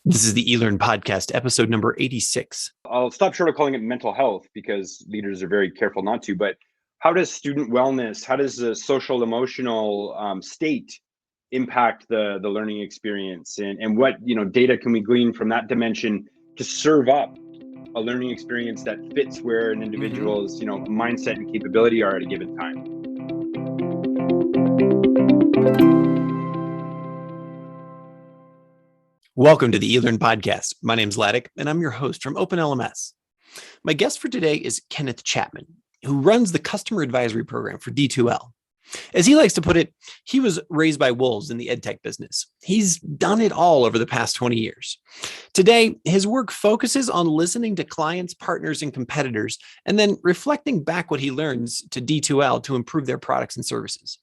This is the Elearn podcast, episode number 86. I'll stop short of calling it mental health because leaders are very careful not to, but how does student wellness, how does the social emotional state impact the learning experience, and what data can we glean from that dimension to serve up a learning experience that fits where an individual's mindset and capability are at a given time? Welcome to the Elearn podcast. My name's Laddick, and I'm your host from OpenLMS. My guest for today is Kenneth Chapman, who runs the customer advisory program for D2L. As he likes to put it, he was raised by wolves in the EdTech business. He's done it all over the past 20 years. Today, his work focuses on listening to clients, partners, and competitors, and then reflecting back what he learns to D2L to improve their products and services.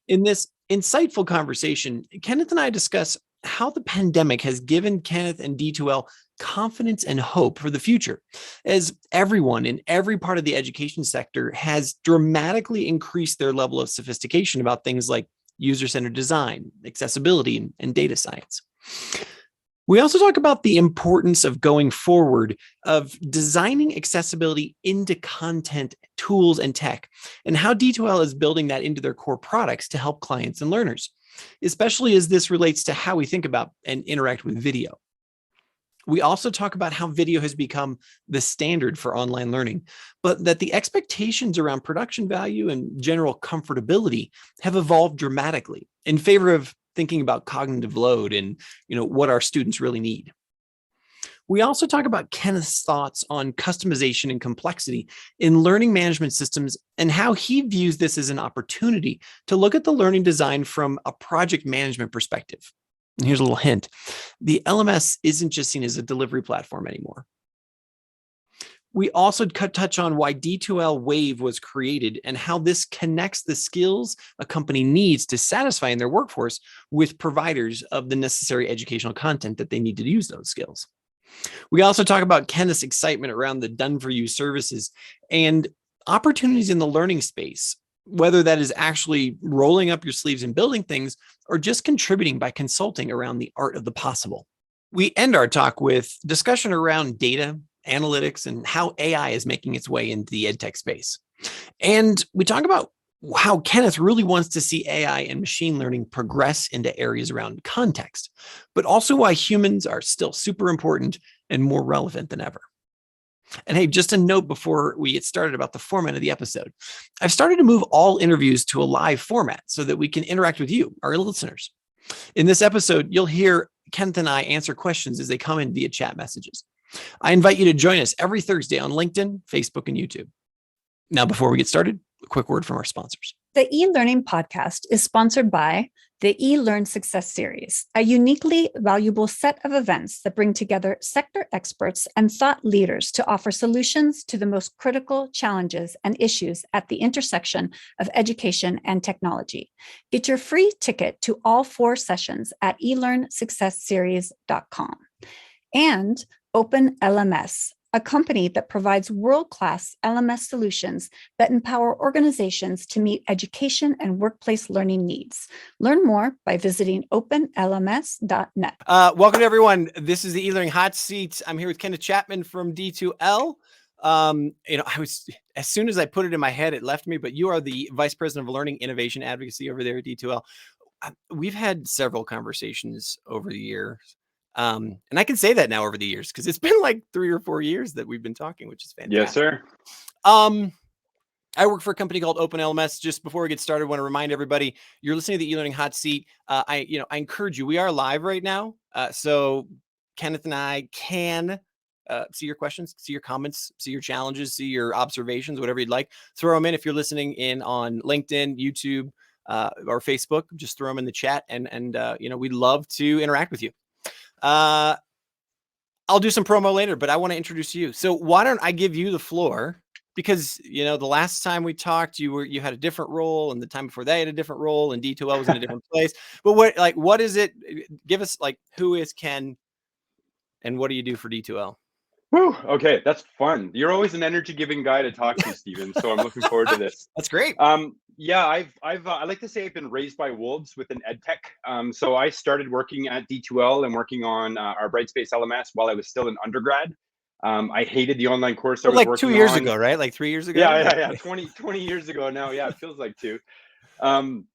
In this insightful conversation, Kenneth and I discuss how the pandemic has given Kenneth and D2L confidence and hope for the future, as everyone in every part of the education sector has dramatically increased their level of sophistication about things like user-centered design, accessibility, and data science. We also talk about the importance of going forward of designing accessibility into content, tools, and tech, and how D2L is building that into their core products to help clients and learners, especially as this relates to how we think about and interact with video. We also talk about how video has become the standard for online learning, but that the expectations around production value and general comfortability have evolved dramatically in favor of thinking about cognitive load and what our students really need. We also talk about Kenneth's thoughts on customization and complexity in learning management systems and how he views this as an opportunity to look at the learning design from a project management perspective. And here's a little hint. The LMS isn't just seen as a delivery platform anymore. We also touch on why D2L Wave was created and how this connects the skills a company needs to satisfy in their workforce with providers of the necessary educational content that they need to use those skills. We also talk about Kenneth's excitement around the done-for-you services and opportunities in the learning space, whether that is actually rolling up your sleeves and building things or just contributing by consulting around the art of the possible. We end our talk with discussion around data, analytics, and how AI is making its way into the EdTech space. And we talk about how Kenneth really wants to see AI and machine learning progress into areas around context, but also why humans are still super important and more relevant than ever. And hey, just a note before we get started about the format of the episode. I've started to move all interviews to a live format so that we can interact with you, our listeners. In this episode, you'll hear Kenneth and I answer questions as they come in via chat messages. I invite you to join us every Thursday on LinkedIn, Facebook, and YouTube. Now, before we get started, a quick word from our sponsors. The e-learning podcast is sponsored by the eLearn Success Series, a uniquely valuable set of events that bring together sector experts and thought leaders to offer solutions to the most critical challenges and issues at the intersection of education and technology. Get your free ticket to all 4 sessions at elearnsuccessseries.com. And OpenLMS, a company that provides world-class LMS solutions that empower organizations to meet education and workplace learning needs. Learn more by visiting openlms.net. Welcome to everyone. This is the eLearning Hot Seat. I'm here with Kenneth Chapman from D2L. As soon as I put it in my head, it left me, but you are the Vice President of Learning Innovation Advocacy over there at D2L. We've had several conversations over the years. And I can say that now over the years because it's been like 3 or 4 years that we've been talking, which is fantastic. Yes, sir. I work for a company called OpenLMS. Just before we get started, I want to remind everybody you're listening to the eLearning Hot Seat. I encourage you. We are live right now, so Kenneth and I can see your questions, see your comments, see your challenges, see your observations, whatever you'd like. Throw them in if you're listening in on LinkedIn, YouTube, or Facebook. Just throw them in the chat, and we'd love to interact with you. I'll do some promo later, but I want to introduce you. So why don't I give you the floor? Because, the last time we talked, you had a different role, and the time before that, you had a different role, and D2L was in a different place. But what is it? Give us who is Ken, and what do you do for D2L? Whew, okay, that's fun. You're always an energy-giving guy to talk to, Stephen. So I'm looking forward to this. That's great. Yeah, I like to say I've been raised by wolves with an EdTech. So I started working at D2L and working on our Brightspace LMS while I was still an undergrad. I hated the online course I But was like 2 working years on. ago, right? Like 3 years ago? Yeah. 20 years ago now. Yeah, it feels like two. Um,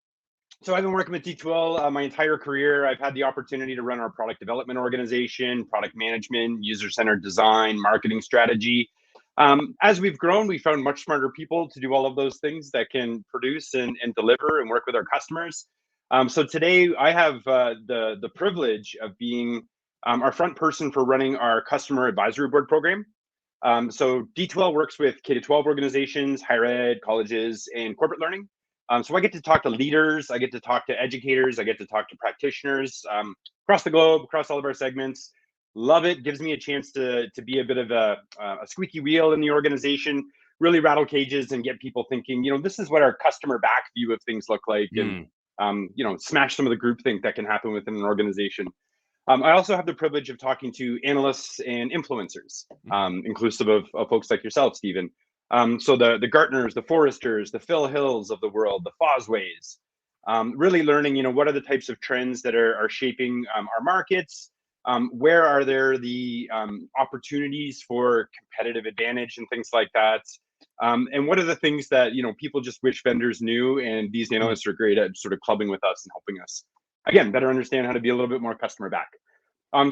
so I've been working with D2L my entire career. I've had the opportunity to run our product development organization, product management, user-centered design, marketing strategy. As we've grown, we found much smarter people to do all of those things that can produce and deliver and work with our customers. So today I have the privilege of being our front person for running our customer advisory board program. So D2L works with K-12 organizations, higher ed, colleges, and corporate learning. So I get to talk to leaders, I get to talk to educators, I get to talk to practitioners across the globe, across all of our segments. Love it. Gives me a chance to be a bit of a squeaky wheel in the organization, really rattle cages and get people thinking, this is what our customer back view of things look like, and smash some of the groupthink that can happen within an organization. I also have the privilege of talking to analysts and influencers, inclusive of folks like yourself, Stephen. So the Gartners, the Forresters, the Phil Hills of the world, the Fosways, really learning, what are the types of trends that are shaping our markets? Where are there the opportunities for competitive advantage and things like that? And what are the things that, people just wish vendors knew? And these analysts are great at sort of clubbing with us and helping us, again, better understand how to be a little bit more customer back.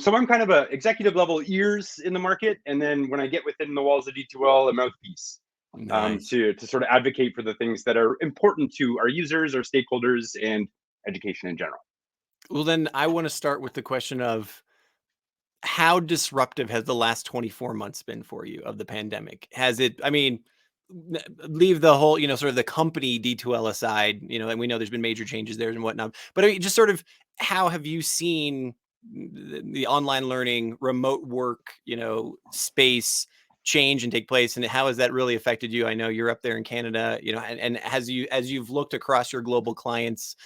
So I'm kind of a executive level ears in the market, and then when I get within the walls of D2L, a mouthpiece. Nice. To sort of advocate for the things that are important to our users, our stakeholders, and education in general. Well, then I want to start with the question of how disruptive has the last 24 months been for you of the pandemic? Has it, I mean, leave the whole, sort of the company D2L aside, and we know there's been major changes there and whatnot, but I mean, just sort of how have you seen the online learning, remote work, space change and take place, and how has that really affected you? I know you're up there in Canada, and as you've looked across your global clients,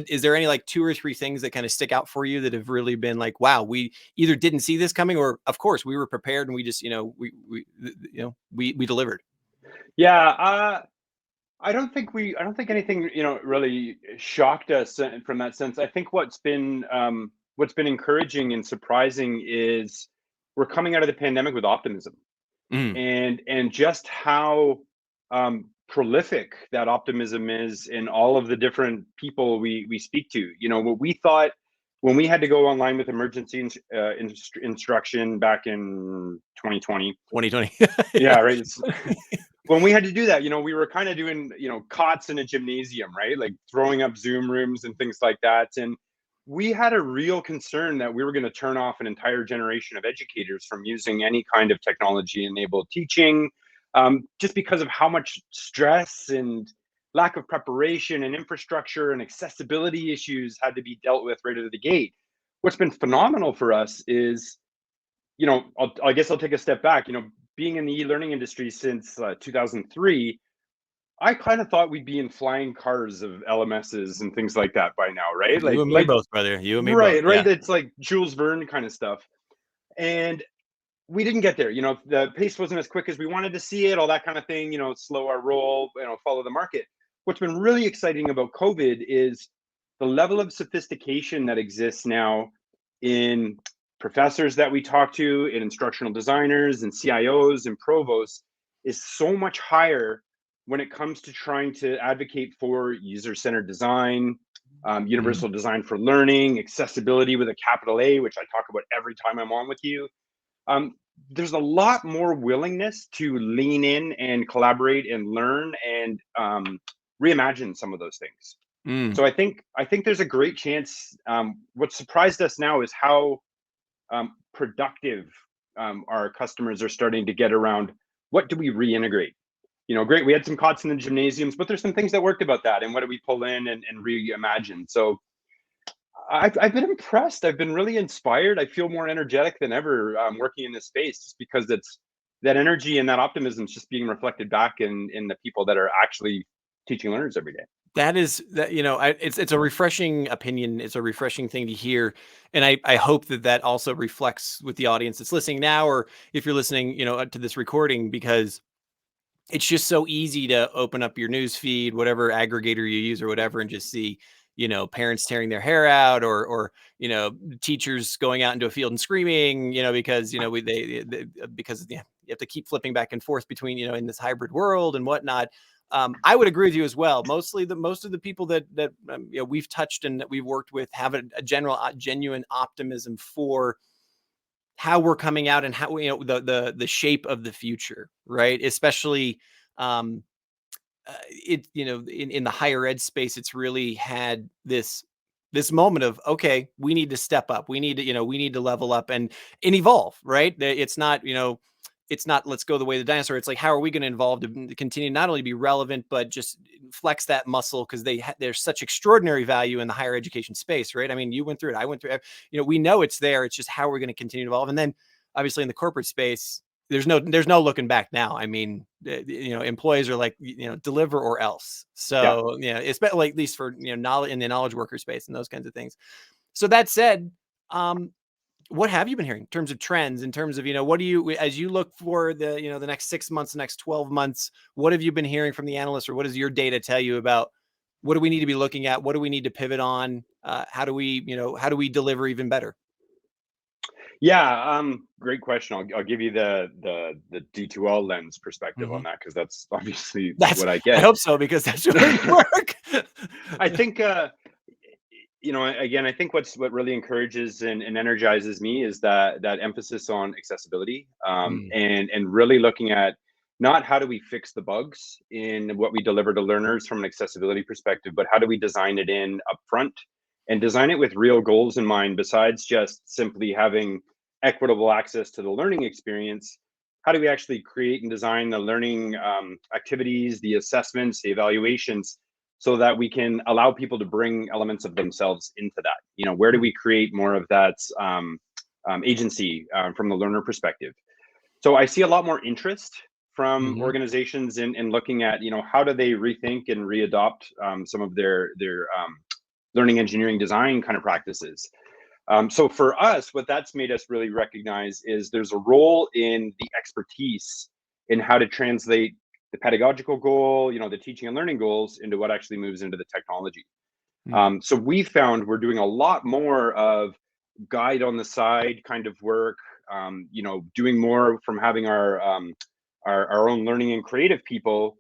is there any like 2 or 3 things that kind of stick out for you that have really been like, wow, we either didn't see this coming, or of course we were prepared and we just, we delivered? Yeah, I don't think anything really shocked us from that sense. I think what's been encouraging and surprising is we're coming out of the pandemic with optimism, Mm. and just how prolific that optimism is in all of the different people we speak to. What we thought when we had to go online with emergency instruction back in 2020. 2020. Yeah, right. When we had to do that, we were kind of doing, cots in a gymnasium, right? Like throwing up Zoom rooms and things like that. And we had a real concern that we were going to turn off an entire generation of educators from using any kind of technology enabled teaching, just because of how much stress and lack of preparation and infrastructure and accessibility issues had to be dealt with right out of the gate. What's been phenomenal for us is, I guess I'll take a step back. Being in the e-learning industry since 2003, I kind of thought we'd be in flying cars of LMSs and things like that by now, right? You and me both, brother. You and me both. Right. Yeah. It's like Jules Verne kind of stuff. And we didn't get there. The pace wasn't as quick as we wanted to see it, all that kind of thing, slow our roll, follow the market. What's been really exciting about COVID is the level of sophistication that exists now in professors that we talk to, in instructional designers and CIOs and provosts is so much higher when it comes to trying to advocate for user-centered design, universal design for learning, accessibility with a capital A, which I talk about every time I'm on with you. There's a lot more willingness to lean in and collaborate and learn and reimagine some of those things. So I think there's a great chance. What surprised us now is how productive our customers are starting to get around what do we reintegrate. Great, we had some cots in the gymnasiums, but there's some things that worked about that, and what do we pull in and reimagine. So I've been impressed. I've been really inspired. I feel more energetic than ever working in this space, just because it's that energy and that optimism is just being reflected back in the people that are actually teaching learners every day. That is that, it's a refreshing opinion. It's a refreshing thing to hear. And I hope that also reflects with the audience that's listening now, or if you're listening, to this recording, because it's just so easy to open up your news feed, whatever aggregator you use or whatever, and just see, parents tearing their hair out, or teachers going out into a field and screaming, because, because you have to keep flipping back and forth between, in this hybrid world and whatnot. I would agree with you as well. Most of the people that we've touched and that we've worked with have a genuine optimism for how we're coming out and how the shape of the future, right? Especially in the higher ed space, it's really had this moment of, okay, we need to step up, we need to level up and evolve, right? It's not let's go the way of the dinosaur. It's like, how are we going to evolve to continue not only be relevant, but just flex that muscle, because there's such extraordinary value in the higher education space, right? I mean, you went through it, I went through it. We know it's there. It's just how we're going to continue to evolve. And then obviously in the corporate space, there's no looking back now. I mean, employees are like, deliver or else. So, especially at least for, knowledge in the knowledge worker space and those kinds of things. So that said, what have you been hearing in terms of trends, in terms of, what do you, as you look for the, the next 6 months, the next 12 months, what have you been hearing from the analysts, or what does your data tell you about what do we need to be looking at? What do we need to pivot on? How do we deliver even better? Yeah, great question. I'll give you the D2L lens perspective on that, because that's obviously what I get. I hope so, because that's where we work. I think again, I think what really encourages and energizes me is that emphasis on accessibility, and really looking at not how do we fix the bugs in what we deliver to learners from an accessibility perspective, but how do we design it in upfront and design it with real goals in mind, besides just simply having equitable access to the learning experience. How do we actually create and design the learning activities, the assessments, the evaluations, so that we can allow people to bring elements of themselves into that? Where do we create more of that agency from the learner perspective? So I see a lot more interest from organizations in looking at, how do they rethink and readopt some of their learning engineering design kind of practices. So for us, what that's made us really recognize is there's a role in the expertise in how to translate the pedagogical goal, the teaching and learning goals, into what actually moves into the technology. So we found we're doing a lot more of guide on the side kind of work, doing more from having our own learning and creative people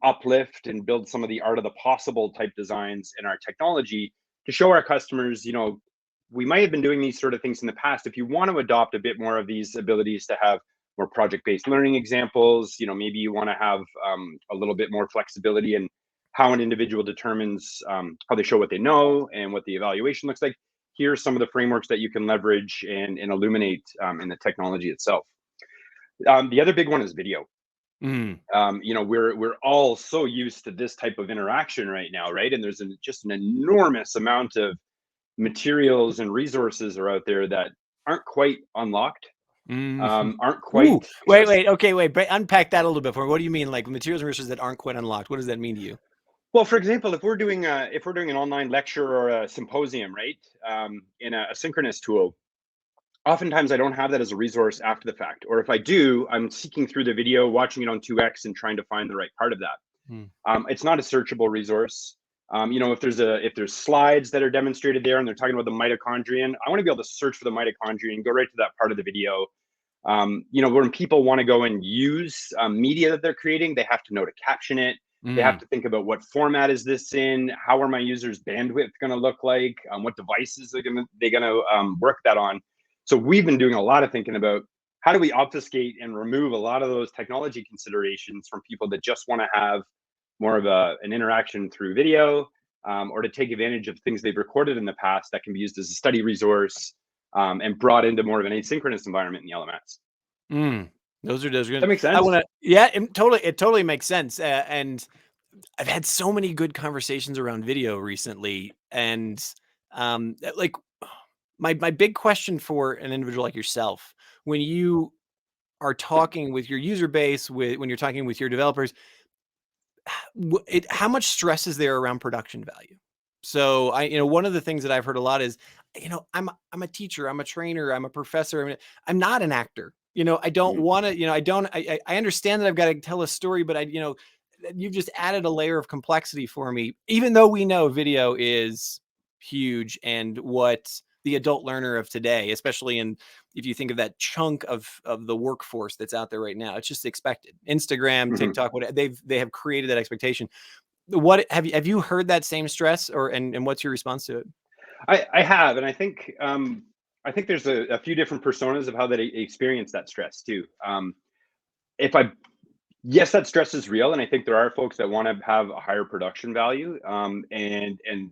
uplift and build some of the art of the possible type designs in our technology to show our customers, we might have been doing these sort of things in the past. If you want to adopt a bit more of these abilities to have more project-based learning examples, maybe you want to have a little bit more flexibility in how an individual determines how they show what they know and what the evaluation looks like. Here's some of the frameworks that you can leverage and illuminate in the technology itself. The other big one is video. We're all so used to this type of interaction right now, right? And there's just an enormous amount of materials and resources are out there that aren't quite unlocked, aren't quite. Wait. Unpack that a little bit for me. What do you mean, like materials and resources that aren't quite unlocked? What does that mean to you? Well, for example, if we're doing an online lecture or a symposium, right, in a synchronous tool, oftentimes I don't have that as a resource after the fact, or if I do, I'm seeking through the video, watching it on 2x, and trying to find the right part of that. It's not a searchable resource. If there's slides that are demonstrated there and they're talking about the mitochondrion, I want to be able to search for the mitochondrion, go right to that part of the video. When people want to go and use media that they're creating, they have to know to caption it. They have to think about what format is this in, how are my users' bandwidth going to look like, what devices they're going to work that on. So we've been doing a lot of thinking about how do we obfuscate and remove a lot of those technology considerations from people that just want to have more of an interaction through video, or to take advantage of things they've recorded in the past that can be used as a study resource, and brought into more of an asynchronous environment in the LMS. Those are good. That makes sense. It totally makes sense. And I've had so many good conversations around video recently, and like my big question for an individual like yourself, when you are talking with your user base, when you're talking with your developers, how much stress is there around production value? So one of the things that I've heard a lot is, I'm a teacher, I'm a trainer, I'm a professor. I'm not an actor. I don't want to, I understand that I've got to tell a story, but you've just added a layer of complexity for me, even though we know video is huge and what the adult learner of today, especially if you think of that chunk of the workforce that's out there right now, it's just expected. Instagram, TikTok, they have created that expectation. What have you heard that same stress, and what's your response to it? I have, and I think there's a few different personas of how they experience that stress too. Yes, that stress is real, and I think there are folks that want to have a higher production value, and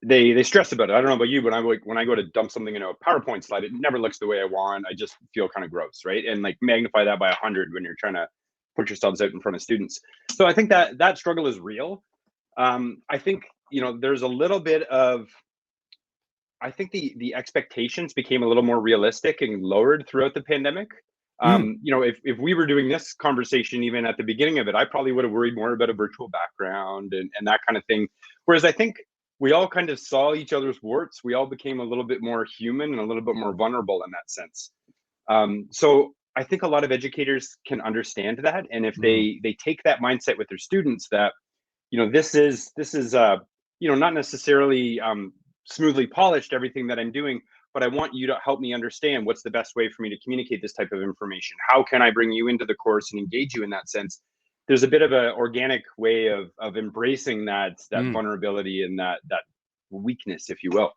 they stress about it. I don't know about you, but when I go to dump something into a PowerPoint slide, it never looks the way I want. I just feel kind of gross, right? And like magnify that by 100 when you're trying to put yourselves out in front of students. So I think that struggle is real. I think there's a little bit of, I think the expectations became a little more realistic and lowered throughout the pandemic. If we were doing this conversation even at the beginning of it, I probably would have worried more about a virtual background and that kind of thing. Whereas I think we all kind of saw each other's warts. We all became a little bit more human and a little bit more vulnerable in that sense. So I think a lot of educators can understand that, and if they take that mindset with their students, that this is not necessarily smoothly polished, everything that I'm doing, but I want you to help me understand what's the best way for me to communicate this type of information. How can I bring you into the course and engage you in that sense? There's a bit of an organic way of embracing that vulnerability and that weakness, if you will.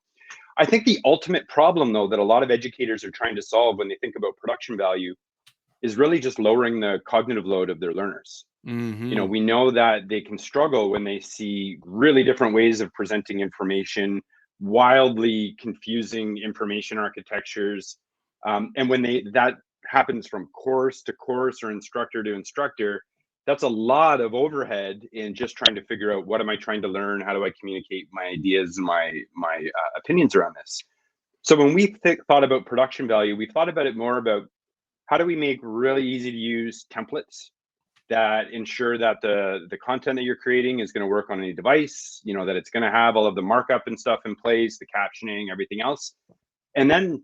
I think the ultimate problem, though, that a lot of educators are trying to solve when they think about production value is really just lowering the cognitive load of their learners. We know that they can struggle when they see really different ways of presenting information, wildly confusing information architectures, and when that happens from course to course or instructor to instructor, that's a lot of overhead in just trying to figure out, what am I trying to learn? How do I communicate my ideas and my opinions around this? So when we thought about production value, we thought about it more about, how do we make really easy to use templates that ensure that the content that you're creating is going to work on any device, that it's going to have all of the markup and stuff in place, the captioning, everything else, and then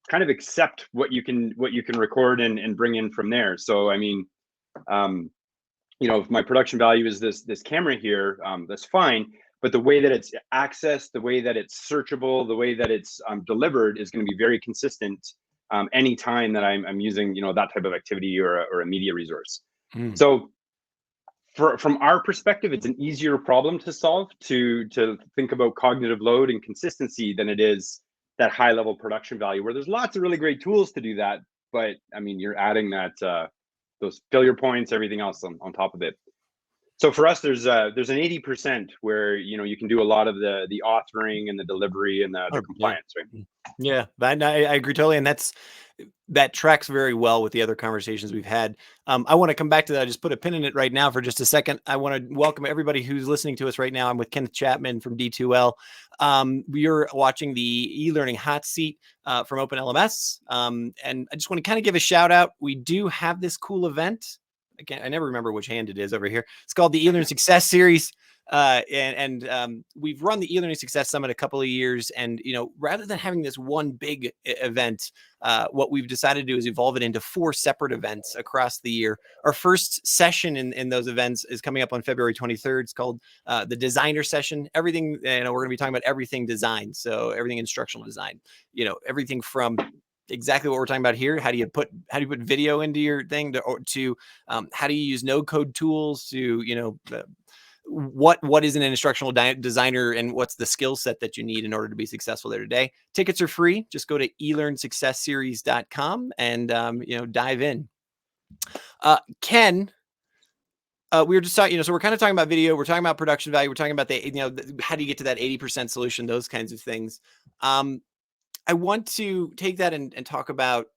kind of accept what you can record and bring in from there. So I mean, if my production value is this camera here, that's fine, but the way that it's accessed, the way that it's searchable, the way that it's delivered is going to be very consistent anytime that I'm using that type of activity or a media resource. So from our perspective, it's an easier problem to solve to think about cognitive load and consistency than it is that high level production value, where there's lots of really great tools to do that. But I mean, you're adding that those failure points, everything else on top of it. So for us, there's an 80% where you can do a lot of the authoring and the delivery and the compliance, right? Yeah, I agree totally, and that tracks very well with the other conversations we've had. I want to come back to that. I just put a pin in it right now for just a second. I want to welcome everybody who's listening to us right now. I'm with Kenneth Chapman from D2L. You're watching the e-learning hot seat from Open LMS, and I just want to kind of give a shout out. We do have this cool event. I never remember which hand it is over here. It's called the E-Learn Success Series. We've run the E-Learning Success Summit a couple of years, and rather than having this one big event, what we've decided to do is evolve it into 4 separate events across the year. Our first session in those events is coming up on February 23rd. It's called the Designer Session. Everything, we're going to be talking about everything design, so everything instructional design. Everything from exactly what we're talking about here. How do you put video into your thing to how do you use no code tools to what is an instructional designer and what's the skill set that you need in order to be successful there today. Tickets are free. Just go to elearnsuccessseries.com and dive in. Ken, we were just talking, so we're kind of talking about video, we're talking about production value, we're talking about how do you get to that 80% solution, those kinds of things. I want to take that and talk about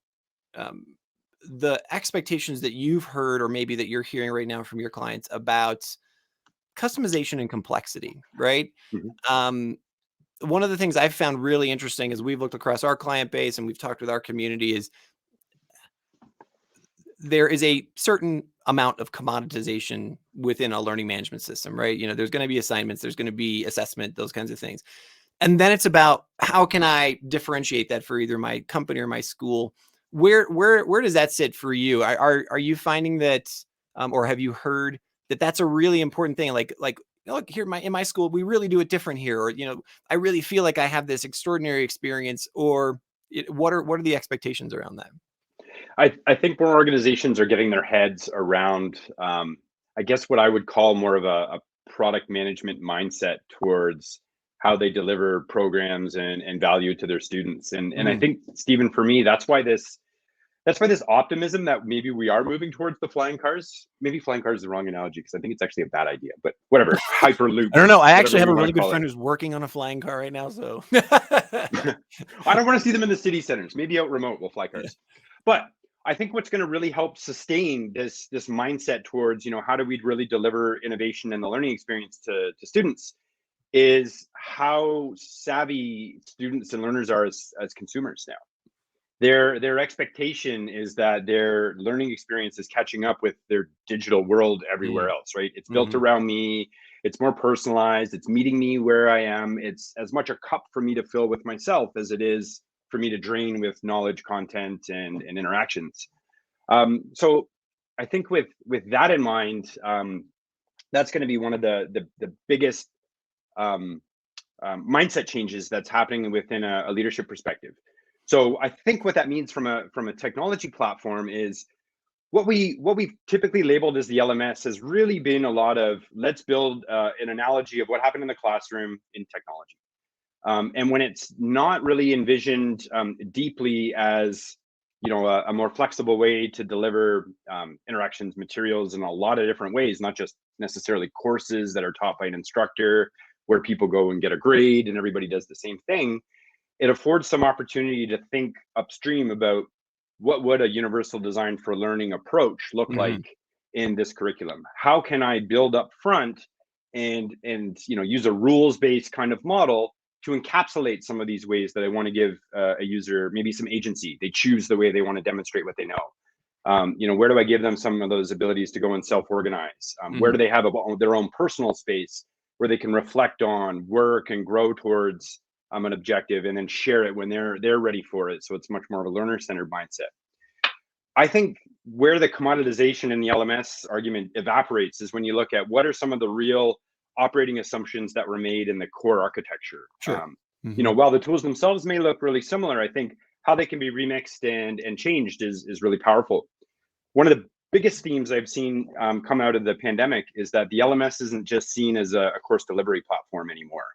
the expectations that you've heard, or maybe that you're hearing right now from your clients about customization and complexity, right? One of the things I've found really interesting as we've looked across our client base and we've talked with our community is there is a certain amount of commoditization within a learning management system, right? You know, there's going to be assignments, there's going to be assessment, those kinds of things. And then it's about how can I differentiate that for either my company or my school? Where does that sit for you? Are you finding that, or have you heard that that's a really important thing? Like look here, in my school, we really do it different here, or I really feel like I have this extraordinary experience, or what are the expectations around that? I think more organizations are getting their heads around, I guess, what I would call more of a product management mindset towards how they deliver programs and value to their students. And I think, Stephen, for me, that's why this optimism that maybe we are moving towards the flying cars. Maybe flying cars is the wrong analogy because I think it's actually a bad idea, but whatever. Hyperloop. I don't know. I actually have a really good friend who's working on a flying car right now. So I don't want to see them in the city centers. Maybe out remote we'll fly cars. But I think what's going to really help sustain this mindset towards, how do we really deliver innovation and the learning experience to students is how savvy students and learners are as consumers now. Their expectation is that their learning experience is catching up with their digital world everywhere else, right? It's built around me. It's more personalized. It's meeting me where I am. It's as much a cup for me to fill with myself as it is for me to drain with knowledge, content, and interactions. So I think with that in mind, that's going to be one of the biggest mindset changes that's happening within a leadership perspective. So I think what that means from a technology platform is what we've typically labeled as the LMS has really been a lot of let's build an analogy of what happened in the classroom in technology. And when it's not really envisioned deeply as a more flexible way to deliver interactions, materials in a lot of different ways, not just necessarily courses that are taught by an instructor where people go and get a grade and everybody does the same thing, it affords some opportunity to think upstream about what would a universal design for learning approach look like in this curriculum? How can I build up front and use a rules-based kind of model to encapsulate some of these ways that I want to give a user maybe some agency. They choose the way they want to demonstrate what they know. Where do I give them some of those abilities to go and self-organize? Where do they have their own personal space where they can reflect on, work, and grow towards an objective, and then share it when they're ready for it. So it's much more of a learner-centered mindset. I think where the commoditization in the LMS argument evaporates is when you look at what are some of the real operating assumptions that were made in the core architecture. Sure. While the tools themselves may look really similar, I think how they can be remixed and changed is really powerful. One of the biggest themes I've seen come out of the pandemic is that the LMS isn't just seen as a course delivery platform anymore.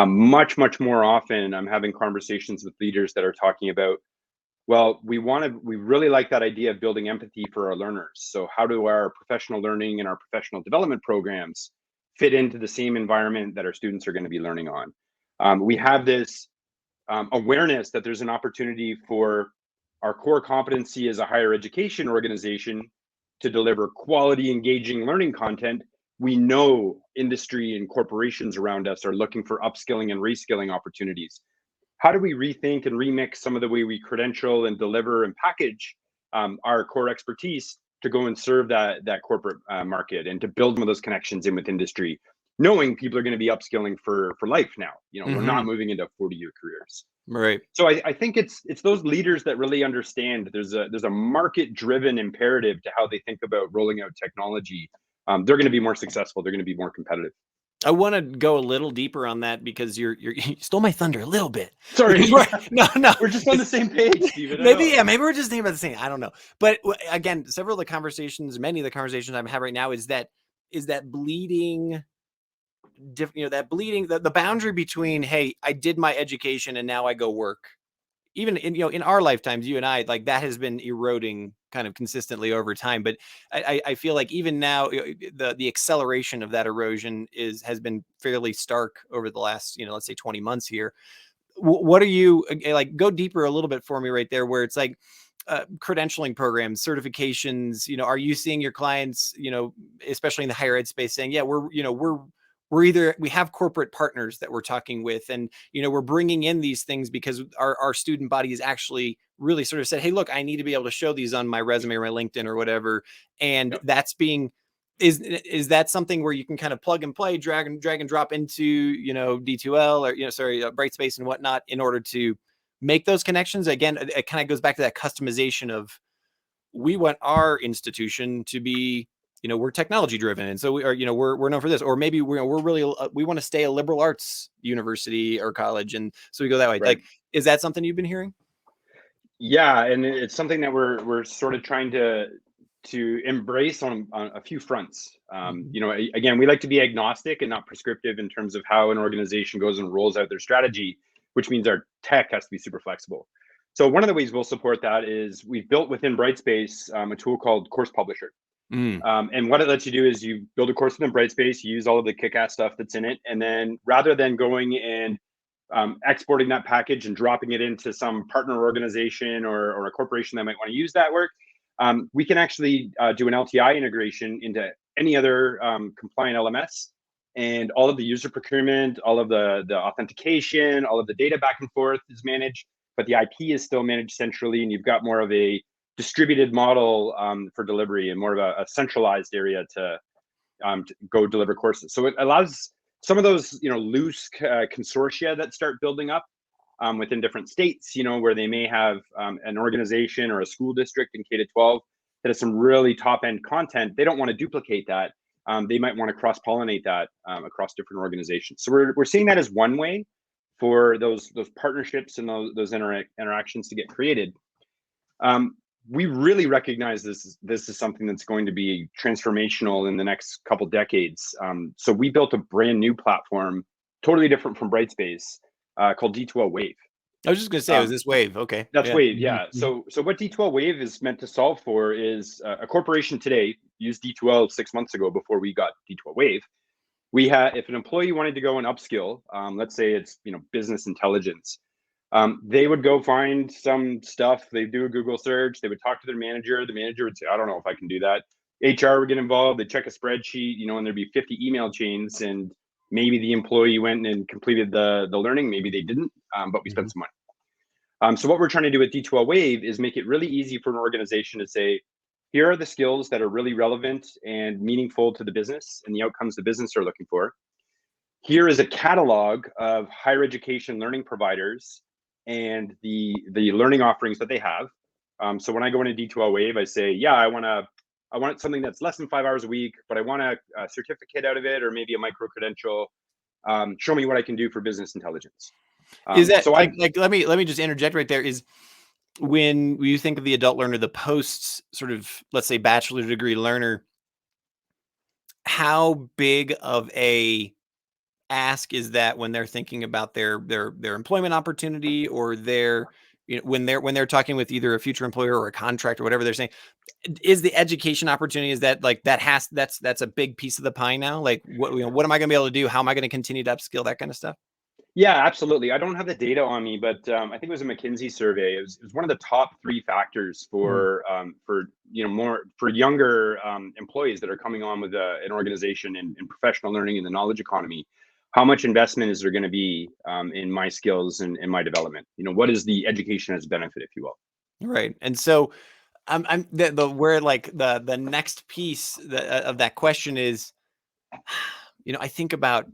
Much more often, I'm having conversations with leaders that are talking about, well, we really like that idea of building empathy for our learners. So how do our professional learning and our professional development programs fit into the same environment that our students are going to be learning on? We have this awareness that there's an opportunity for our core competency as a higher education organization to deliver quality, engaging learning content. We know industry and corporations around us are looking for upskilling and reskilling opportunities. How do we rethink and remix some of the way we credential and deliver and package our core expertise to go and serve that corporate market and to build some of those connections in with industry, knowing people are going to be upskilling for life now. We're not moving into 40-year careers. Right. So I think it's those leaders that really understand there's a market-driven imperative to how they think about rolling out technology. They're going to be more successful. They're going to be more competitive. I want to go a little deeper on that because you stole my thunder a little bit. Sorry. No. We're just on the same page, Steven. Maybe we're just thinking about the same. I don't know. But again, many of the conversations I'm having right now is that bleeding, the boundary between, hey, I did my education and now I go work. Even in our lifetimes, you and I, like that has been eroding kind of consistently over time. But I feel like even now, the acceleration of that erosion has been fairly stark over the last, let's say 20 months here. What are you like? Go deeper a little bit for me right there, where it's like credentialing programs, certifications. Are you seeing your clients, especially in the higher ed space, saying, yeah, we're we have corporate partners that we're talking with, and we're bringing in these things because our student body is actually really sort of said, hey, look, I need to be able to show these on my resume or my LinkedIn or whatever. And Yep. that's being, is that something where you can kind of plug and play, drag and drop into, D2L or, Brightspace and whatnot in order to make those connections? Again, it kind of goes back to that customization of, we want our institution to be, we're technology driven. And so we are, we're known for this, or maybe we're really, we want to stay a liberal arts university or college. And so we go that way. Right. Like, is that something you've been hearing? Yeah, and it's something that we're sort of trying to embrace on a few fronts. Again, we like to be agnostic and not prescriptive in terms of how an organization goes and rolls out their strategy, which means our tech has to be super flexible. So one of the ways we'll support that is we've built within Brightspace a tool called Course Publisher. And what it lets you do is you build a course within Brightspace, you use all of the kick-ass stuff that's in it, and then rather than going and exporting that package and dropping it into some partner organization or a corporation that might want to use that work, we can actually do an LTI integration into any other compliant LMS, and all of the user procurement, all of the authentication, all of the data back and forth is managed, but the IP is still managed centrally, and you've got more of a distributed model for delivery and more of a centralized area to go deliver courses. So it allows some of those loose consortia that start building up within different states, where they may have an organization or a school district in K-12 that has some really top-end content. They don't want to duplicate that. They might want to cross-pollinate that across different organizations. So we're seeing that as one way for those partnerships and those interactions to get created. We really recognize this is something that's going to be transformational in the next couple decades. So we built a brand new platform, totally different from Brightspace, called D2L Wave. I was just going to say, was this Wave? Okay. That's Wave, yeah. So what D2L Wave is meant to solve for is a corporation today used D2L 6 months ago before we got D2L Wave. We had, if an employee wanted to go and upskill, let's say it's business intelligence, they would go find some stuff. They'd do a Google search. They would talk to their manager. The manager would say, I don't know if I can do that. HR would get involved. They'd check a spreadsheet, and there'd be 50 email chains. And maybe the employee went and completed the learning. Maybe they didn't, but we spent some money. So what we're trying to do with D2L Wave is make it really easy for an organization to say, here are the skills that are really relevant and meaningful to the business and the outcomes the business are looking for. Here is a catalog of higher education learning providers and the learning offerings that they have. So when I go into D2L Wave, I say, yeah, I want something that's less than 5 hours a week, but I want a certificate out of it, or maybe a micro credential. Show me what I can do for business intelligence. Is that so? Let me just interject right there. Is when you think of the adult learner, the post sort of, let's say, bachelor degree learner, how big of a ask is that when they're thinking about their employment opportunity, or their when they're talking with either a future employer or a contract or whatever they're saying? Is the education opportunity, is that like that's a big piece of the pie now? Like what am I going to be able to do? How am I going to continue to upskill, that kind of stuff? Yeah, absolutely. I don't have the data on me, but I think it was a McKinsey survey. It was one of the top 3 factors for younger employees that are coming on with an organization in professional learning in the knowledge economy. How much investment is there going to be in my skills and in my development? What is the education as benefit, if you will? Right. And so I'm where like the next piece of that question is, I think about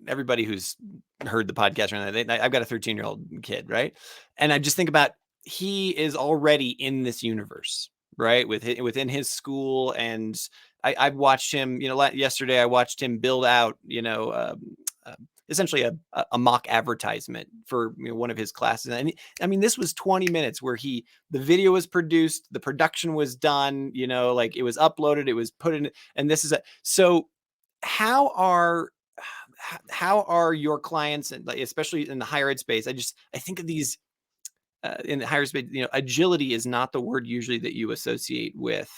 everybody who's heard the podcast. I've got a 13-year-old kid, right? And I just think about, he is already in this universe, right? Within his school. And I've watched him, yesterday I watched him build out, essentially a mock advertisement for one of his classes. And I mean, this was 20 minutes where the video was produced, the production was done, like it was uploaded, it was put in, and this is so how are your clients, and especially in the higher ed space? I think of these in the higher space, agility is not the word usually that you associate with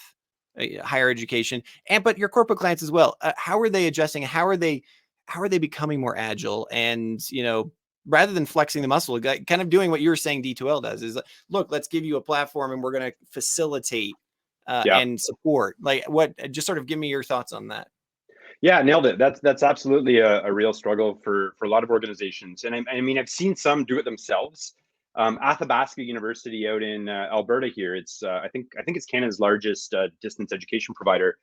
higher education, but your corporate clients as well. How are they adjusting? How are they becoming more agile? And, rather than flexing the muscle, kind of doing what you're saying D2L does, is look, let's give you a platform and we're going to facilitate and support. Like just sort of give me your thoughts on that. Yeah, nailed it. That's absolutely a real struggle for a lot of organizations. And I mean, I've seen some do it themselves. Athabasca University out in Alberta here, it's I think it's Canada's largest distance education provider.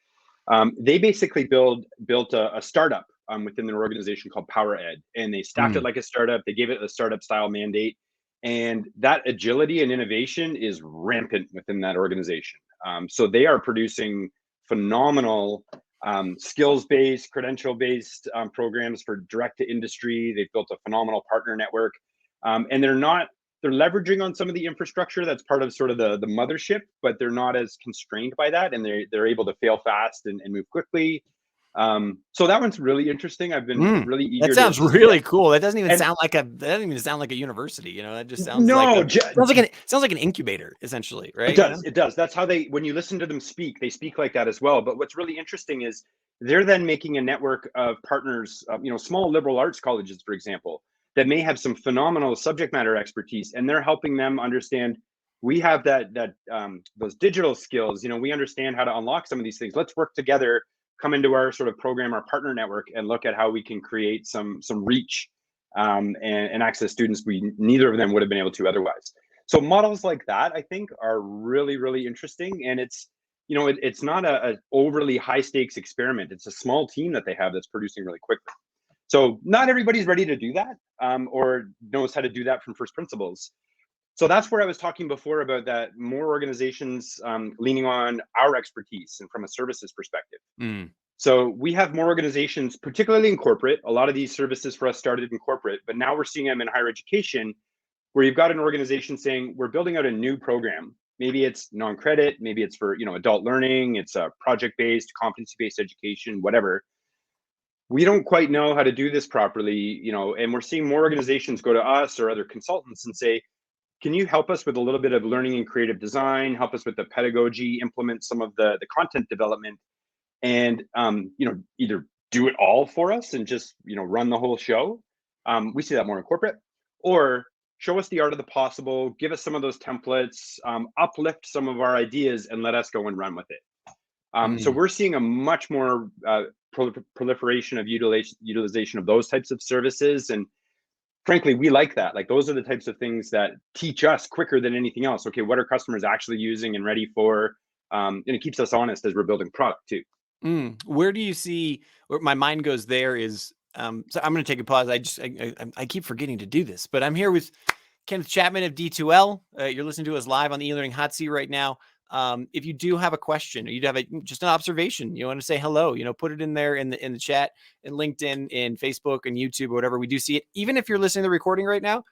They basically built a startup within their organization called Power Ed, and they staffed it like a startup. They gave it a startup style mandate, and that agility and innovation is rampant within that organization. So they are producing phenomenal skills-based, credential-based programs for direct to industry. They've built a phenomenal partner network, and they're leveraging on some of the infrastructure that's part of sort of the mothership, but they're not as constrained by that, and they're able to fail fast and move quickly. So that one's really interesting. I've been really eager. That sounds really cool. That doesn't even sound like a university. You know, that just sounds sounds like an incubator, essentially, right? It does. It does. That's how when you listen to them speak, they speak like that as well. But what's really interesting is they're then making a network of partners, small liberal arts colleges, for example, that may have some phenomenal subject matter expertise, and they're helping them understand. We have those digital skills. We understand how to unlock some of these things. Let's work together, come into our sort of program, our partner network, and look at how we can create some reach and access students neither of them would have been able to otherwise. So models like that, I think, are really, really interesting. And it's not a overly high stakes experiment. It's a small team that they have that's producing really quickly. So not everybody's ready to do that or knows how to do that from first principles. So that's where I was talking before about that more organizations leaning on our expertise and from a services perspective. So we have more organizations, particularly in corporate. A lot of these services for us started in corporate, but now we're seeing them in higher education, where you've got an organization saying, we're building out a new program. Maybe it's non-credit, maybe it's for adult learning, it's a project-based, competency-based education, whatever. We don't quite know how to do this properly, and we're seeing more organizations go to us or other consultants and say, can you help us with a little bit of learning and creative design, help us with the pedagogy, implement some of the content development, and either do it all for us and just run the whole show. We see that more in corporate, or show us the art of the possible, give us some of those templates, uplift some of our ideas, and let us go and run with it. So we're seeing a much more proliferation of utilization of those types of services. And frankly, we like that. Like, those are the types of things that teach us quicker than anything else. Okay, what are customers actually using and ready for? And it keeps us honest as we're building product too. Where do you see where my mind goes there is, so I'm going to take a pause. I keep forgetting to do this, but I'm here with Kenneth Chapman of D2L. You're listening to us live on the eLearning Hot Seat right now. If you do have a question, or you'd have just an observation, you want to say hello, put it in there in the chat, in LinkedIn, in Facebook, and YouTube, or whatever. We do see it. Even if you're listening to the recording right now,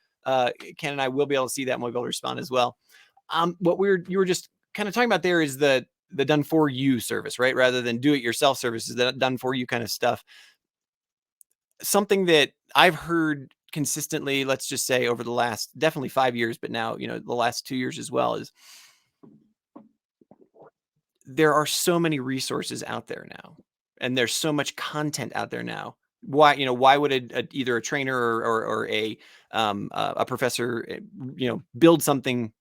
Ken and I will be able to see that, and we'll be able to respond as well. What you were just kind of talking about there is the done for you service, right? Rather than do it yourself services, that done for you kind of stuff. Something that I've heard consistently, let's just say over the last definitely 5 years, but now, the last 2 years as well, is there are so many resources out there now, and there's so much content out there now. Why would either a trainer or a professor, build something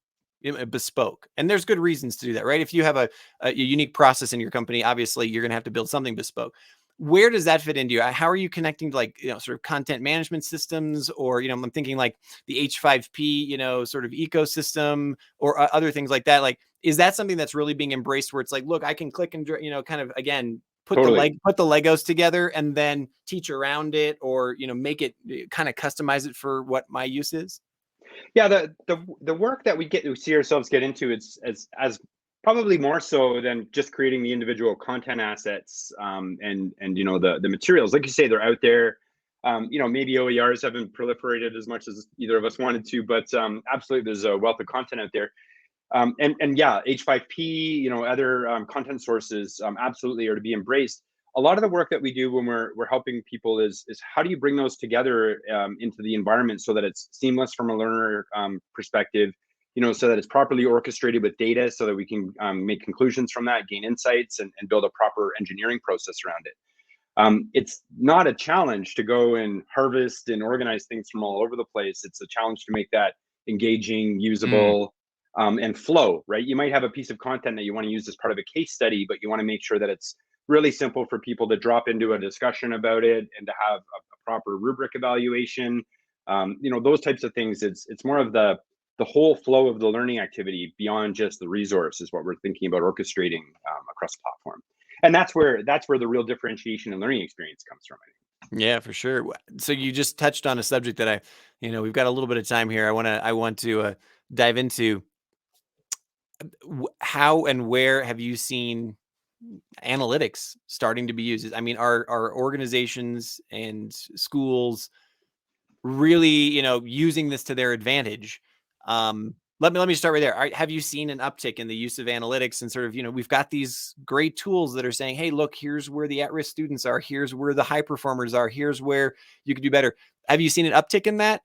bespoke? And there's good reasons to do that, right? If you have a unique process in your company, obviously you're going to have to build something bespoke. Where does that fit into you? How are you connecting to sort of content management systems, or, I'm thinking like the H5P, sort of ecosystem, or other things like that? Like, is that something that's really being embraced, where it's like, look, I can click and, kind of, again, put the Legos together and then teach around it, or, make it, kind of customize it for what my use is? Yeah, the work that we see ourselves get into, it's as probably more so than just creating the individual content assets and the materials. Like you say, they're out there. Maybe OERs haven't proliferated as much as either of us wanted to, but absolutely there's a wealth of content out there. And yeah, H5P, other content sources absolutely are to be embraced. A lot of the work that we do when we're helping people is how do you bring those together into the environment so that it's seamless from a learner perspective, so that it's properly orchestrated with data, so that we can make conclusions from that, gain insights, and build a proper engineering process around it. It's not a challenge to go and harvest and organize things from all over the place. It's a challenge to make that engaging, usable, and flow, right? You might have a piece of content that you want to use as part of a case study, but you want to make sure that it's really simple for people to drop into a discussion about it and to have a proper rubric evaluation. Those types of things. It's more of the whole flow of the learning activity beyond just the resource is what we're thinking about orchestrating across the platform. And that's where the real differentiation in learning experience comes from, I think. Yeah, for sure. So you just touched on a subject that we've got a little bit of time here. I want to dive into how and where have you seen analytics starting to be used? I mean, are organizations and schools really, using this to their advantage? Let me start right there. Have you seen an uptick in the use of analytics and sort of, we've got these great tools that are saying, hey, look, here's where the at-risk students are. Here's where the high performers are. Here's where you could do better. Have you seen an uptick in that?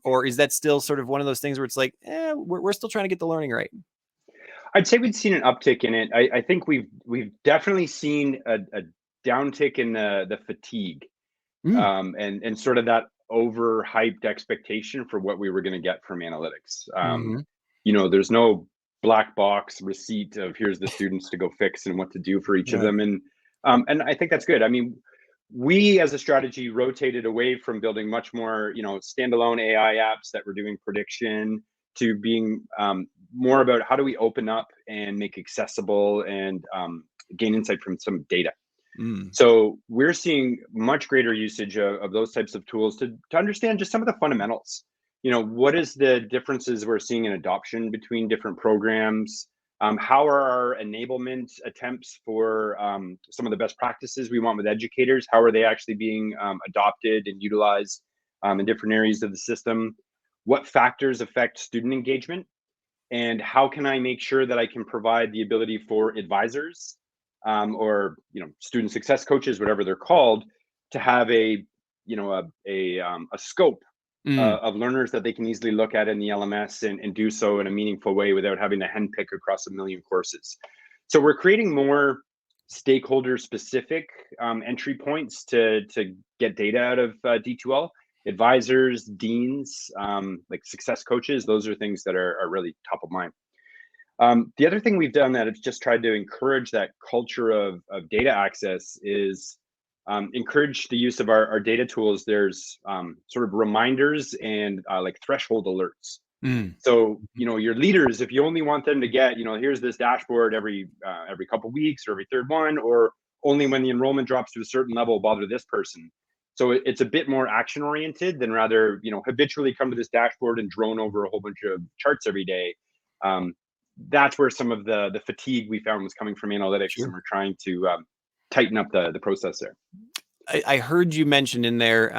Or is that still sort of one of those things where it's like, we're still trying to get the learning right? I'd say we've seen an uptick in it. I think we've definitely seen a downtick in the fatigue and sort of that overhyped expectation for what we were going to get from analytics. There's no black box receipt of here's the students to go fix and what to do for each of them. And I think that's good. I mean, we as a strategy rotated away from building much more, standalone AI apps that were doing prediction to being more about how do we open up and make accessible and gain insight from some data. So we're seeing much greater usage of those types of tools to understand just some of the fundamentals. What is the differences we're seeing in adoption between different programs? How are our enablement attempts for some of the best practices we want with educators? How are they actually being adopted and utilized in different areas of the system? What factors affect student engagement? And how can I make sure that I can provide the ability for advisors or student success coaches, whatever they're called, to have a scope of learners that they can easily look at in the LMS and do so in a meaningful way without having to handpick across a million courses. So we're creating more stakeholder specific entry points to get data out of D2L. Advisors, deans, like success coaches, those are things that are really top of mind. The other thing we've done that it's just tried to encourage that culture of data access is encourage the use of our data tools. There's sort of reminders and like threshold alerts. So, your leaders, if you only want them to get, here's this dashboard every couple of weeks or every third one, or only when the enrollment drops to a certain level, bother this person. So it's a bit more action oriented than rather, habitually come to this dashboard and drone over a whole bunch of charts every day. That's where some of the fatigue we found was coming from analytics, and we're trying to tighten up the process there. I heard you mention in there,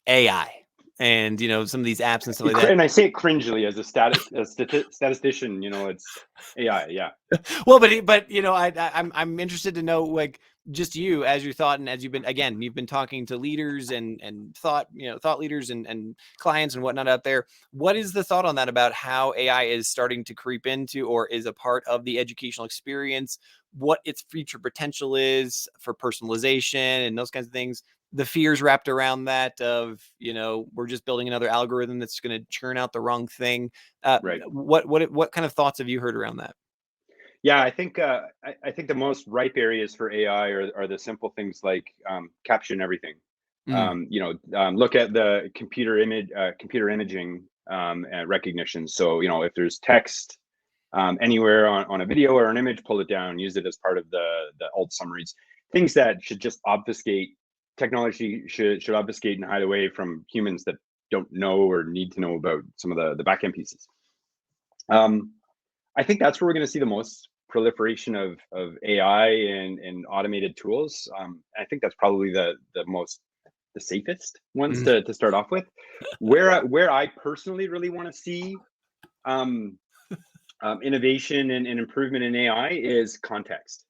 AI and, some of these apps and stuff like that. And I say it cringily as a statistician, it's AI. Yeah. Well, but I'm interested to know, like, just you as your thought, and as you've been talking to leaders and thought leaders and clients and whatnot out there. What is the thought on that about how AI is starting to creep into or is a part of the educational experience? What its future potential is for personalization and those kinds of things. The fears wrapped around that of, we're just building another algorithm that's going to churn out the wrong thing. Right. What kind of thoughts have you heard around that? Yeah, I think the most ripe areas for AI are the simple things like caption everything. Look at the computer imaging recognition. So if there's text anywhere on a video or an image, pull it down, use it as part of the alt summaries. Things that should just obfuscate. Technology should obfuscate and hide away from humans that don't know or need to know about some of the back end pieces. I think that's where we're going to see the most proliferation of AI and automated tools. I think that's probably the safest ones to start off with. Where I personally really want to see innovation and improvement in AI is context.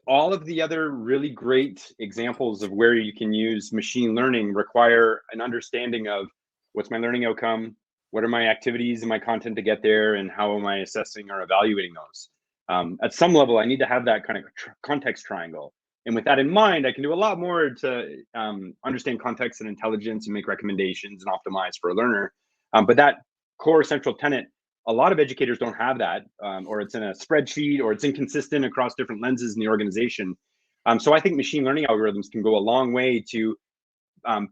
All of the other really great examples of where you can use machine learning require an understanding of what's my learning outcome, what are my activities and my content to get there, and how am I assessing or evaluating those? At some level, I need to have that kind of context triangle. And with that in mind, I can do a lot more to understand context and intelligence and make recommendations and optimize for a learner. But that core central tenet A lot of educators don't have that, or it's in a spreadsheet, or it's inconsistent across different lenses in the organization. So I think machine learning algorithms can go a long way to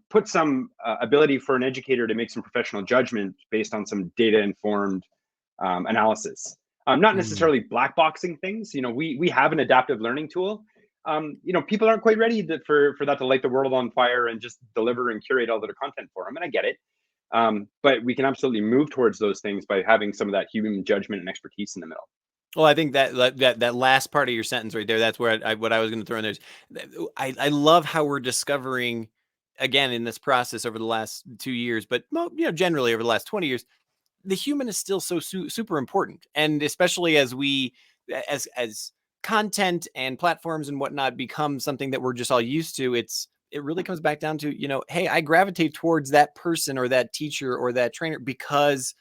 put some ability for an educator to make some professional judgment based on some data-informed analysis. Not necessarily black boxing things. We have an adaptive learning tool. People aren't quite ready for that to light the world on fire and just deliver and curate all their content for them, and I get it. But we can absolutely move towards those things by having some of that human judgment and expertise in the middle. Well, I think that last part of your sentence right there, that's where what I was going to throw in there. I love how we're discovering, again, in this process over the last 2 years, but generally over the last 20 years, the human is still so super important. And especially as as content and platforms and whatnot become something that we're just all used to, it really comes back down to, hey, I gravitate towards that person or that teacher or that trainer because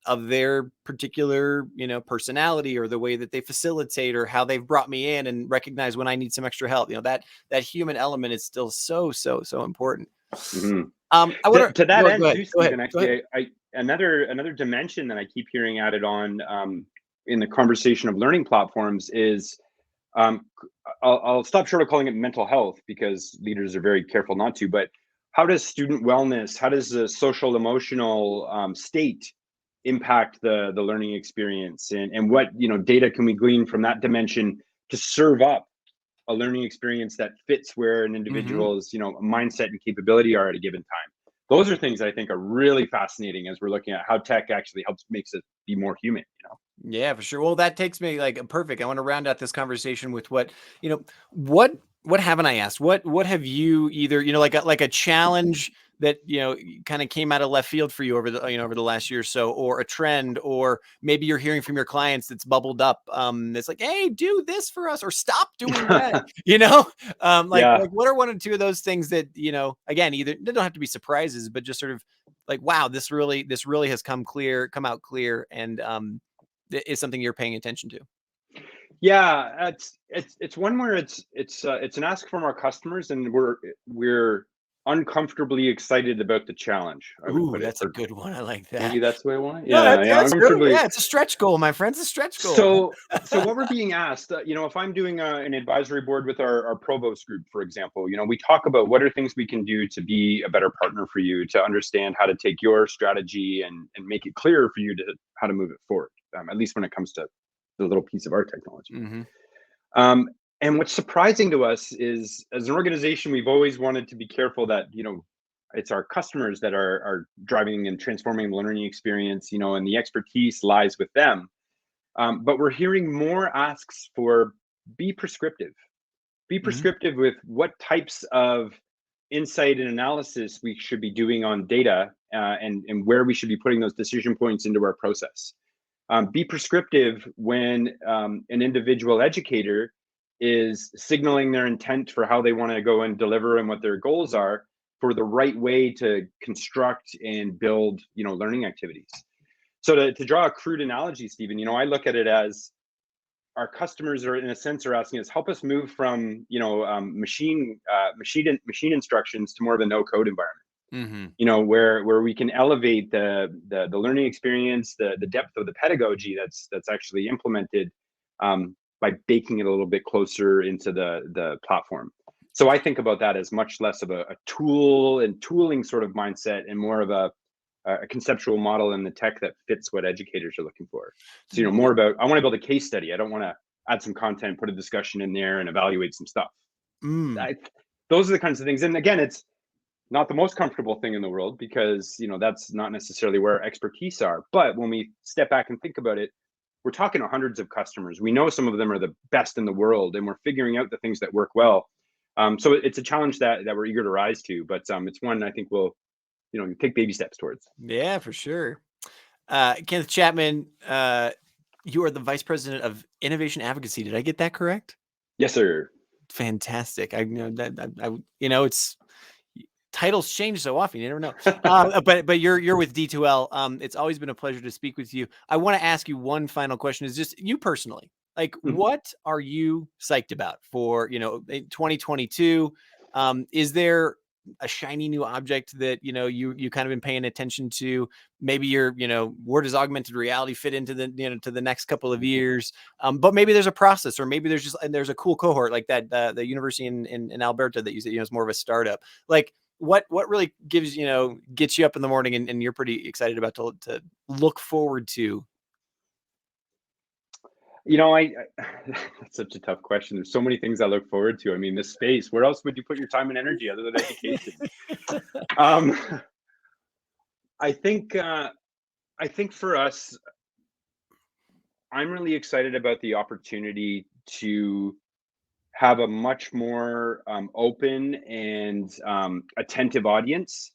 of their particular, personality or the way that they facilitate or how they've brought me in and recognize when I need some extra help. That human element is still so important. Mm-hmm. I wonder, to that end, too, Stephen, actually, another dimension that I keep hearing added on in the conversation of learning platforms is, I'll stop short of calling it mental health because leaders are very careful not to, but how does student wellness, how does the social emotional state impact the learning experience, and what data can we glean from that dimension to serve up a learning experience that fits where an individual's mindset and capability are at a given time? Those are things that I think are really fascinating as we're looking at how tech actually makes it be more human. Yeah, for sure. Well, that takes me perfect. I want to round out this conversation with what haven't I asked? What have you either, like a challenge that, kind of came out of left field for you over the last year or so, or a trend, or maybe you're hearing from your clients that's bubbled up. It's like, hey, do this for us or stop doing that, like what are one or two of those things that, again, either they don't have to be surprises, but just sort of like, wow, this really has come out clear. And, is something you're paying attention to? Yeah, it's one where it's an ask from our customers, and we're uncomfortably excited about the challenge. I would Ooh, put it. that's a good one. I like that. Maybe that's the way I want it. No, Yeah, that's true. uncomfortably. Yeah, it's a stretch goal, my friend. It's a stretch goal. So what we're being asked, if I'm doing an advisory board with our provost group, for example, we talk about what are things we can do to be a better partner for you, to understand how to take your strategy and make it clearer for you to how to move it forward. At least when it comes to the little piece of our technology. And what's surprising to us is, as an organization, we've always wanted to be careful that it's our customers that are driving and transforming the learning experience, and the expertise lies with them. But we're hearing more asks for be prescriptive with what types of insight and analysis we should be doing on data, and where we should be putting those decision points into our process. Be prescriptive when an individual educator is signaling their intent for how they want to go and deliver and what their goals are, for the right way to construct and build learning activities. So to draw a crude analogy, Stephen, I look at it as our customers are, in a sense, are asking us, help us move from machine instructions to more of a no code environment. Where we can elevate the learning experience, the depth of the pedagogy that's actually implemented, by baking it a little bit closer into the platform. So I think about that as much less of a tool and tooling sort of mindset, and more of a conceptual model in the tech that fits what educators are looking for. So more about, I want to build a case study. I don't want to add some content, put a discussion in there, and evaluate some stuff. Those are the kinds of things. And again, it's not the most comfortable thing in the world, because that's not necessarily where our expertise are. But when we step back and think about it, we're talking to hundreds of customers. We know some of them are the best in the world, and we're figuring out the things that work well. So it's a challenge that we're eager to rise to, but it's one I think we'll take baby steps towards. Yeah, for sure. Kenneth Chapman, you are the Vice President of Innovation Advocacy. Did I get that correct? Yes, sir. Fantastic. I know that it's titles change so often, you never know. But you're with D2L. It's always been a pleasure to speak with you. I want to ask you one final question, is just you personally, like, what are you psyched about for 2022? Is there a shiny new object that, you kind of been paying attention to. Maybe you're, where does augmented reality fit into the, to the next couple of years? But maybe there's a process, or maybe there's a cool cohort like that, the university in Alberta that you said, it's more of a startup. Like what really gets you up in the morning and you're pretty excited about to look forward to? That's such a tough question. There's so many things I look forward to. I mean, this space, where else would you put your time and energy other than education? I think for us, I'm really excited about the opportunity to have a much more open and attentive audience,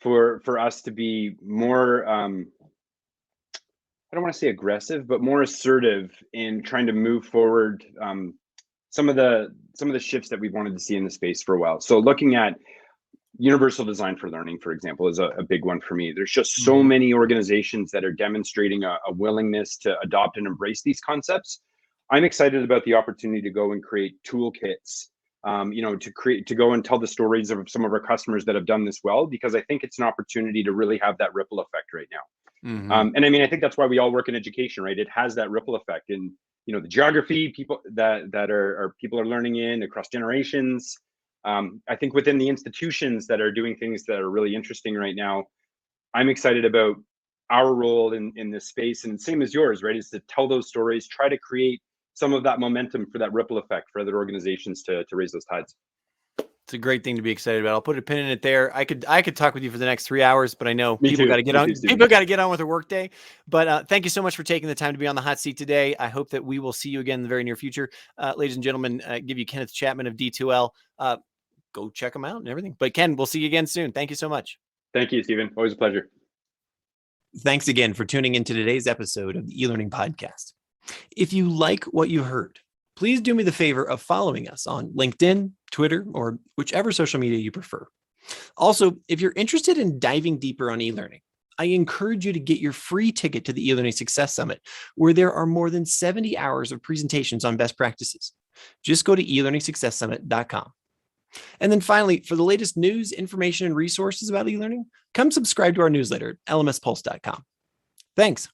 for us to be more, I don't want to say aggressive, but more assertive in trying to move forward some of the shifts that we've wanted to see in the space for a while. So looking at universal design for learning, for example, is a big one for me. There's just so many organizations that are demonstrating a willingness to adopt and embrace these concepts. I'm excited about the opportunity to go and create toolkits, to go and tell the stories of some of our customers that have done this well, because I think it's an opportunity to really have that ripple effect right now. And I mean, I think that's why we all work in education, right? It has that ripple effect in, the geography people that people are learning in across generations. I think within the institutions that are doing things that are really interesting right now, I'm excited about our role in this space, and same as yours, right? Is to tell those stories, try to create some of that momentum for that ripple effect for other organizations to raise those tides. It's a great thing to be excited about. I'll put a pin in it there. I could talk with you for the next 3 hours, but I know people got to get on. People got to get on with their workday. But thank you so much for taking the time to be on the hot seat today. I hope that we will see you again in the very near future, ladies and gentlemen. Give you Kenneth Chapman of D2L. Go check them out and everything. But Ken, we'll see you again soon. Thank you so much. Thank you, Stephen. Always a pleasure. Thanks again for tuning into today's episode of the eLearning Podcast. If you like what you heard, please do me the favor of following us on LinkedIn, Twitter, or whichever social media you prefer. Also, if you're interested in diving deeper on e-learning, I encourage you to get your free ticket to the eLearning Success Summit, where there are more than 70 hours of presentations on best practices. Just go to elearningsuccesssummit.com. And then finally, for the latest news, information, and resources about e-learning, come subscribe to our newsletter at lmspulse.com. Thanks.